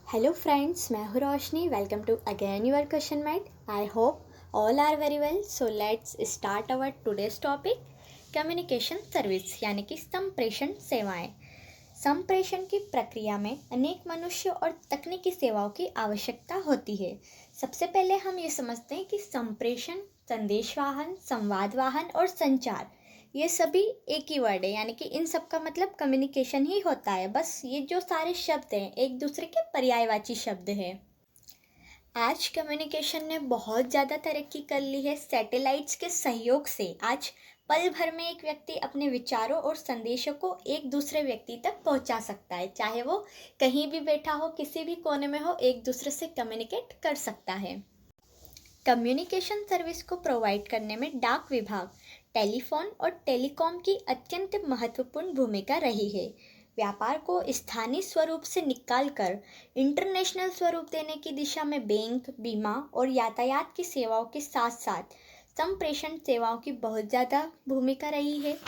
Hello friends, मैं हूँ Roshni. Welcome to again your question mat. I hope all are very well. So let's start our today's topic, communication service यानी कि संप्रेषण सेवाएं। संप्रेषण की प्रक्रिया में अनेक मनुष्य और तकनीकी सेवाओं की आवश्यकता होती है। सबसे पहले हम ये समझते हैं कि संप्रेषण, संदेशवाहन, संवादवाहन और संचार, ये सभी एक ही वर्ड है, यानी कि इन सब का मतलब कम्युनिकेशन ही होता है। बस ये जो सारे शब्द हैं एक दूसरे के पर्यायवाची शब्द हैं। आज कम्युनिकेशन ने बहुत ज़्यादा तरक्की कर ली है। सैटेलाइट्स के सहयोग से आज पल भर में एक व्यक्ति अपने विचारों और संदेशों को एक दूसरे व्यक्ति तक पहुंचा सकता है। चाहे वो कहीं भी बैठा हो, किसी भी कोने में हो, एक दूसरे से कम्युनिकेट कर सकता है। कम्युनिकेशन सर्विस को प्रोवाइड करने में डाक विभाग, टेलीफोन और टेलीकॉम की अत्यंत महत्वपूर्ण भूमिका रही है। व्यापार को स्थानीय स्वरूप से निकालकर इंटरनेशनल स्वरूप देने की दिशा में बैंक, बीमा और यातायात की सेवाओं के साथ साथ संप्रेषण सेवाओं की बहुत ज़्यादा भूमिका रही है।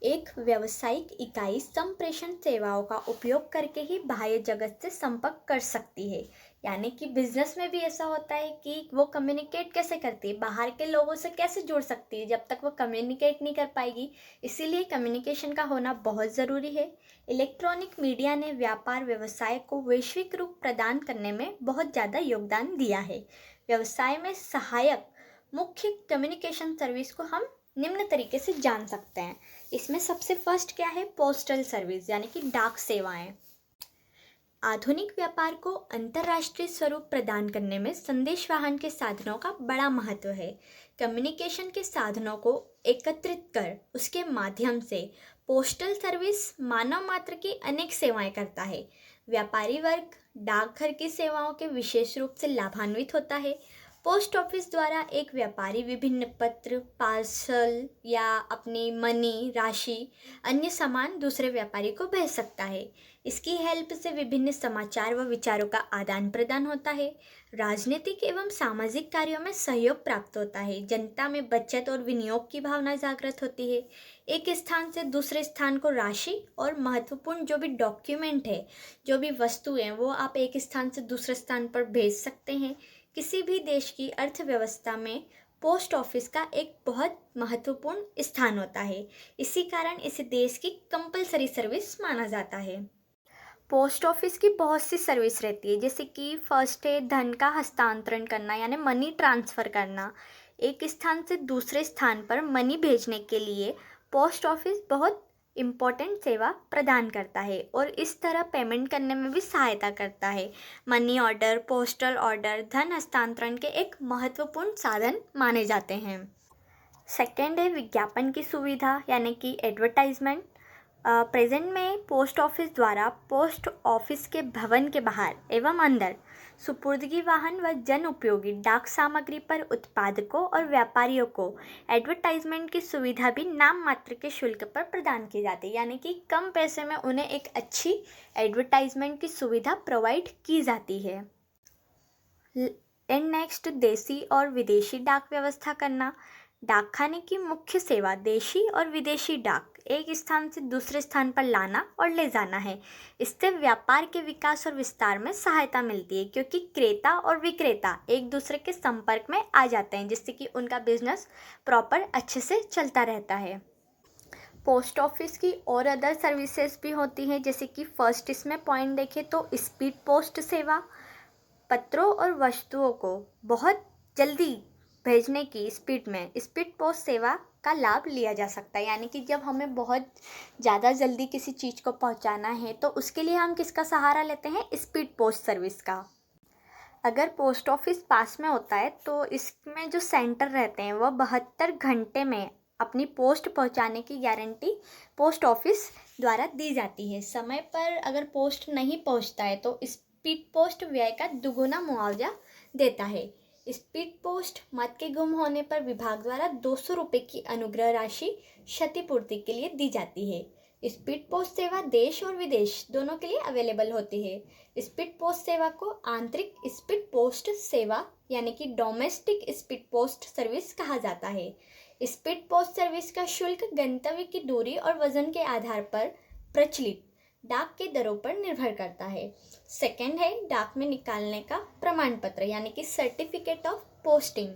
एक व्यावसायिक इकाई संप्रेषण सेवाओं का उपयोग करके ही बाह्य जगत से संपर्क कर सकती है। यानी कि बिजनेस में भी ऐसा होता है कि वो कम्युनिकेट कैसे करती है, बाहर के लोगों से कैसे जुड़ सकती है जब तक वो कम्युनिकेट नहीं कर पाएगी। इसीलिए कम्युनिकेशन का होना बहुत ज़रूरी है। इलेक्ट्रॉनिक मीडिया ने व्यापार व्यवसाय को वैश्विक रूप प्रदान करने में बहुत ज़्यादा योगदान दिया है। व्यवसाय में सहायक मुख्य कम्युनिकेशन सर्विस को हम निम्न तरीके से जान सकते हैं। इसमें सबसे फर्स्ट क्या है, पोस्टल सर्विस यानी कि डाक सेवाएं। आधुनिक व्यापार को अंतर्राष्ट्रीय स्वरूप प्रदान करने में संदेशवाहन के साधनों का बड़ा महत्व है। कम्युनिकेशन के साधनों को एकत्रित कर उसके माध्यम से पोस्टल सर्विस मानव मात्र की अनेक सेवाएं करता है। व्यापारी वर्ग डाकघर की सेवाओं के विशेष रूप से लाभान्वित होता है। पोस्ट ऑफिस द्वारा एक व्यापारी विभिन्न पत्र, पार्सल या अपनी मनी राशि, अन्य सामान दूसरे व्यापारी को भेज सकता है। इसकी हेल्प से विभिन्न समाचार व विचारों का आदान प्रदान होता है। राजनीतिक एवं सामाजिक कार्यों में सहयोग प्राप्त होता है। जनता में बचत और विनियोग की भावना जागृत होती है। एक स्थान से दूसरे स्थान को राशि और महत्वपूर्ण जो भी डॉक्यूमेंट है, जो भी वस्तु है, वो आप एक स्थान से दूसरे स्थान पर भेज सकते हैं। किसी भी देश की अर्थव्यवस्था में पोस्ट ऑफिस का एक बहुत महत्वपूर्ण स्थान होता है। इसी कारण इसे देश की कंपलसरी सर्विस माना जाता है। पोस्ट ऑफिस की बहुत सी सर्विस रहती है, जैसे कि फर्स्ट है धन का हस्तांतरण करना यानी मनी ट्रांसफ़र करना। एक स्थान से दूसरे स्थान पर मनी भेजने के लिए पोस्ट ऑफिस बहुत इम्पोर्टेंट सेवा प्रदान करता है और इस तरह पेमेंट करने में भी सहायता करता है। मनी ऑर्डर, पोस्टल ऑर्डर धन हस्तांतरण के एक महत्वपूर्ण साधन माने जाते हैं। सेकेंड है विज्ञापन की सुविधा यानी कि एडवर्टाइजमेंट। प्रेजेंट में पोस्ट ऑफिस द्वारा पोस्ट ऑफिस के भवन के बाहर एवं अंदर सुपुर्दगी वाहन व जन उपयोगी डाक सामग्री पर उत्पादकों और व्यापारियों को एडवर्टाइजमेंट की सुविधा भी नाम मात्र के शुल्क पर प्रदान की जाती है। यानी कि कम पैसे में उन्हें एक अच्छी एडवर्टाइजमेंट की सुविधा प्रोवाइड की जाती है। एंड नेक्स्ट, देशी और विदेशी डाक व्यवस्था करना। डाकखाने की मुख्य सेवा देशी और विदेशी डाक एक स्थान से दूसरे स्थान पर लाना और ले जाना है। इससे व्यापार के विकास और विस्तार में सहायता मिलती है, क्योंकि क्रेता और विक्रेता एक दूसरे के संपर्क में आ जाते हैं, जिससे कि उनका बिजनेस प्रॉपर अच्छे से चलता रहता है। पोस्ट ऑफिस की और अदर सर्विसेज भी होती हैं, जैसे कि फर्स्ट इसमें पॉइंट देखें तो स्पीड पोस्ट सेवा। पत्रों और वस्तुओं को बहुत जल्दी भेजने की स्पीड में स्पीड पोस्ट सेवा का लाभ लिया जा सकता है। यानी कि जब हमें बहुत ज़्यादा जल्दी किसी चीज़ को पहुंचाना है तो उसके लिए हम किसका सहारा लेते हैं, स्पीड पोस्ट सर्विस का। अगर पोस्ट ऑफिस पास में होता है तो इसमें जो सेंटर रहते हैं वो 72 घंटे में अपनी पोस्ट पहुंचाने की गारंटी पोस्ट ऑफिस द्वारा दी जाती है। समय पर अगर पोस्ट नहीं पहुंचता है तो स्पीड पोस्ट व्यय का दुगुना मुआवजा देता है। स्पीड पोस्ट मत के गुम होने पर विभाग द्वारा 200 रुपये की अनुग्रह राशि क्षतिपूर्ति के लिए दी जाती है। स्पीड पोस्ट सेवा देश और विदेश दोनों के लिए अवेलेबल होती है। स्पीड पोस्ट सेवा को आंतरिक स्पीड पोस्ट सेवा यानी कि डोमेस्टिक स्पीड पोस्ट सर्विस कहा जाता है। स्पीड पोस्ट सर्विस का शुल्क गंतव्य की दूरी और वजन के आधार पर प्रचलित डाक के दरों पर निर्भर करता है। सेकंड है डाक में निकालने का प्रमाण पत्र यानी कि certificate of posting.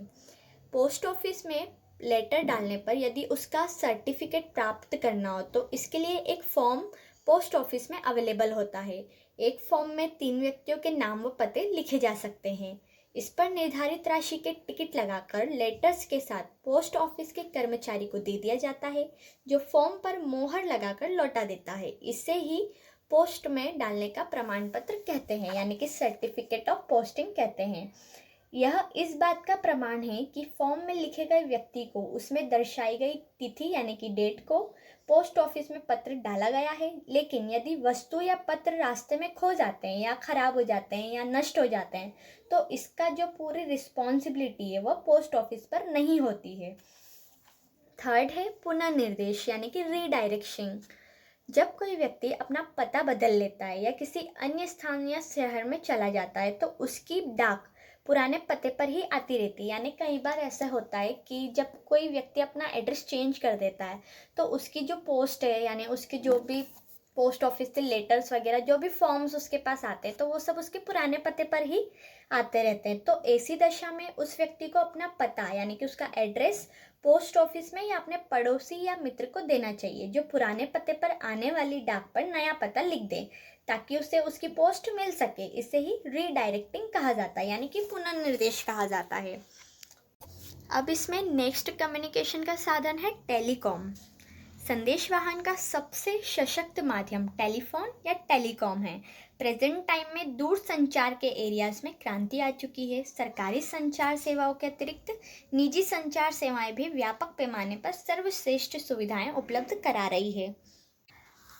Post office में लेटर डालने पर यदि उसका सर्टिफिकेट प्राप्त करना हो तो इसके लिए एक फॉर्म पोस्ट ऑफिस में अवेलेबल होता है। एक फॉर्म में 3 व्यक्तियों के नाम व पते लिखे जा सकते हैं। इस पर निर्धारित राशि के टिकट लगाकर लेटर्स के साथ पोस्ट ऑफिस के कर्मचारी को दे दिया जाता है, जो फॉर्म पर मोहर लगाकर लौटा देता है। इसे ही पोस्ट में डालने का प्रमाण पत्र कहते हैं यानी कि सर्टिफिकेट ऑफ पोस्टिंग कहते हैं। यह इस बात का प्रमाण है कि फॉर्म में लिखे गए व्यक्ति को उसमें दर्शाई गई तिथि यानी कि डेट को पोस्ट ऑफिस में पत्र डाला गया है। लेकिन यदि वस्तु या पत्र रास्ते में खो जाते हैं या खराब हो जाते हैं या नष्ट हो जाते हैं तो इसका जो पूरी रिस्पॉन्सिबिलिटी है वह पोस्ट ऑफिस पर नहीं होती है। थर्ड है पुनर्निर्देश यानी कि रीडायरेक्शन। जब कोई व्यक्ति अपना पता बदल लेता है या किसी अन्य स्थान या शहर में चला जाता है तो उसकी डाक पुराने पते पर ही आती रहती है। यानी कई बार ऐसा होता है कि जब कोई व्यक्ति अपना एड्रेस चेंज कर देता है तो उसकी जो पोस्ट है यानी उसके जो भी पोस्ट ऑफिस से लेटर्स वगैरह जो भी फॉर्म्स उसके पास आते हैं तो वो सब उसके पुराने पते पर ही आते रहते हैं। तो ऐसी दशा में उस व्यक्ति को अपना पता यानी कि उसका एड्रेस पोस्ट ऑफिस में या अपने पड़ोसी या मित्र को देना चाहिए, जो पुराने पते पर आने वाली डाक पर नया पता लिख दे ताकि उसे उसकी पोस्ट मिल सके। इसे ही रीडायरेक्टिंग कहा जाता है यानी कि पुनर्निर्देश कहा जाता है। अब इसमें नेक्स्ट कम्युनिकेशन का साधन है टेलीकॉम। संदेशवाहन का सबसे सशक्त माध्यम टेलीफोन या टेलीकॉम है। प्रेजेंट टाइम में दूर संचार के एरियाज में क्रांति आ चुकी है। सरकारी संचार सेवाओं के अतिरिक्त निजी संचार सेवाएं भी व्यापक पैमाने पर सर्वश्रेष्ठ सुविधाएं उपलब्ध करा रही है।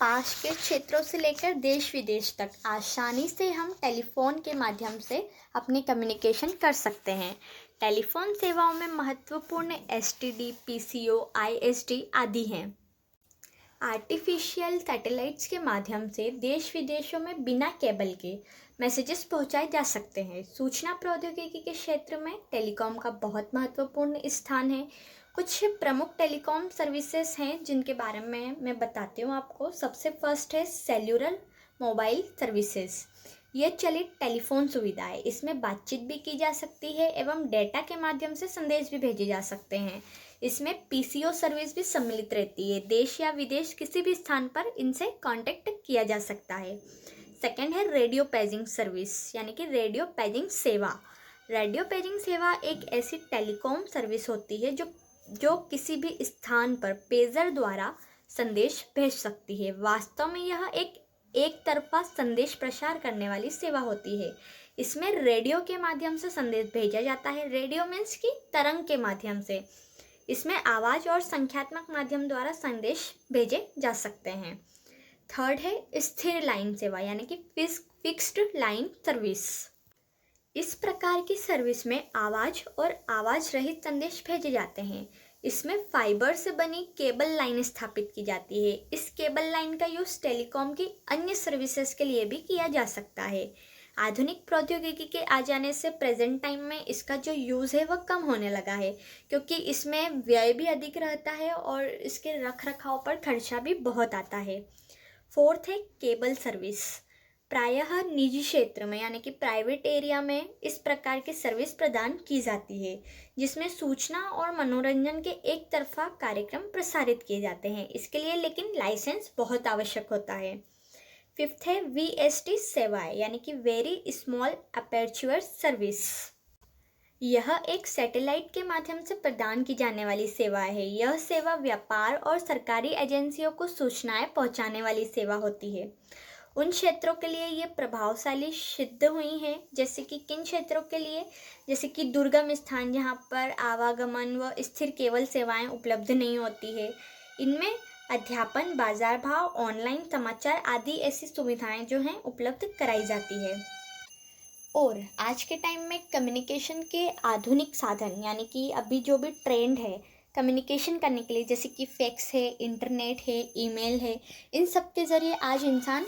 पास के क्षेत्रों से लेकर देश विदेश तक आसानी से हम टेलीफोन के माध्यम से अपनी कम्युनिकेशन कर सकते हैं। टेलीफोन सेवाओं में महत्वपूर्ण एसटीडी, पीसीओ, आईएसडी आदि हैं। आर्टिफिशियल सैटेलाइट्स के माध्यम से देश विदेशों में बिना केबल के मैसेजेस पहुंचाए जा सकते हैं। सूचना प्रौद्योगिकी के क्षेत्र में टेलीकॉम का बहुत महत्वपूर्ण स्थान है। कुछ प्रमुख टेलीकॉम सर्विसेज हैं जिनके बारे में मैं बताती हूँ आपको। सबसे फर्स्ट है सेल्यूलर मोबाइल सर्विसेज। यह चलित टेलीफोन सुविधा है। इसमें बातचीत भी की जा सकती है एवं डेटा के माध्यम से संदेश भी भेजे जा सकते हैं। इसमें पीसीओ सर्विस भी सम्मिलित रहती है। देश या विदेश किसी भी स्थान पर इनसे कांटेक्ट किया जा सकता है। सेकंड है रेडियो पेजिंग सर्विस यानी कि रेडियो पेजिंग सेवा। रेडियो पेजिंग सेवा एक ऐसी टेलीकॉम सर्विस होती है जो किसी भी स्थान पर पेजर द्वारा संदेश भेज सकती है। वास्तव में यह एक तरफा संदेश प्रसार करने वाली सेवा होती है। इसमें रेडियो के माध्यम से संदेश भेजा जाता है। रेडियो मीन्स की तरंग के माध्यम से। इसमें आवाज़ और संख्यात्मक माध्यम द्वारा संदेश भेजे जा सकते हैं। थर्ड है स्थिर लाइन सेवा यानी कि फिक्स्ड लाइन सर्विस। इस प्रकार की सर्विस में आवाज़ और आवाज़ रहित संदेश भेजे जाते हैं। इसमें फाइबर से बनी केबल लाइन स्थापित की जाती है। इस केबल लाइन का यूज़ टेलीकॉम की अन्य सर्विसेज के लिए भी किया जा सकता है। आधुनिक प्रौद्योगिकी के आ जाने से प्रेजेंट टाइम में इसका जो यूज़ है वह कम होने लगा है, क्योंकि इसमें व्यय भी अधिक रहता है और इसके रख रखाव पर खर्चा भी बहुत आता है। फोर्थ है केबल सर्विस। प्रायः निजी क्षेत्र में यानी कि प्राइवेट एरिया में इस प्रकार की सर्विस प्रदान की जाती है, जिसमें सूचना और मनोरंजन के एक तरफा कार्यक्रम प्रसारित किए जाते हैं। इसके लिए लेकिन लाइसेंस बहुत आवश्यक होता है। फिफ्थ है वीएसटी सेवाएं यानी कि वेरी स्मॉल अपर्चर सर्विस। यह एक सैटेलाइट के माध्यम से प्रदान की जाने वाली सेवा है। यह सेवा व्यापार और सरकारी एजेंसियों को सूचनाएं पहुंचाने वाली सेवा होती है। उन क्षेत्रों के लिए ये प्रभावशाली सिद्ध हुई हैं, जैसे कि किन क्षेत्रों के लिए, जैसे कि दुर्गम स्थान जहाँ पर आवागमन व स्थिर केबल सेवाएं उपलब्ध नहीं होती है। इनमें अध्यापन, बाजार भाव, ऑनलाइन समाचार आदि ऐसी सुविधाएं जो हैं उपलब्ध कराई जाती है। और आज के टाइम में कम्युनिकेशन के आधुनिक साधन यानी कि अभी जो भी ट्रेंड है कम्युनिकेशन करने के लिए, जैसे कि फैक्स है, इंटरनेट है, ईमेल है, इन सब के ज़रिए आज इंसान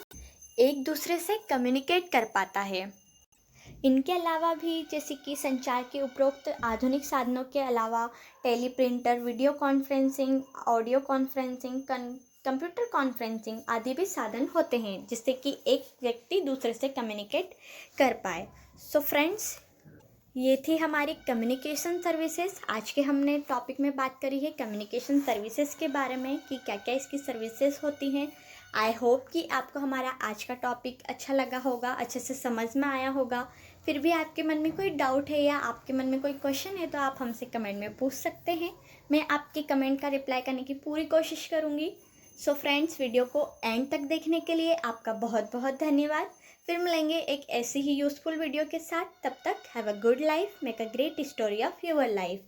एक दूसरे से कम्युनिकेट कर पाता है। इनके अलावा भी जैसे कि संचार के उपरोक्त आधुनिक साधनों के अलावा teleprinter, video conferencing, audio conferencing, computer conferencing आदि भी साधन होते हैं जिससे कि एक व्यक्ति दूसरे से कम्युनिकेट कर पाए। सो फ्रेंड्स, ये थी हमारी कम्युनिकेशन सर्विसेज। आज के हमने टॉपिक में बात करी है कम्युनिकेशन सर्विसेज के बारे में कि क्या क्या इसकी सर्विसेज होती हैं। आई होप कि आपको हमारा आज का टॉपिक अच्छा लगा होगा, अच्छे से समझ में आया होगा। फिर भी आपके मन में कोई डाउट है या आपके मन में कोई क्वेश्चन है तो आप हमसे कमेंट में पूछ सकते हैं। मैं आपके कमेंट का रिप्लाई करने की पूरी कोशिश करूँगी। सो फ्रेंड्स, वीडियो को एंड तक देखने के लिए आपका बहुत बहुत धन्यवाद। फिर मिलेंगे एक ऐसी ही यूज़फुल वीडियो के साथ। तब तक have a good life, make a great story of your life.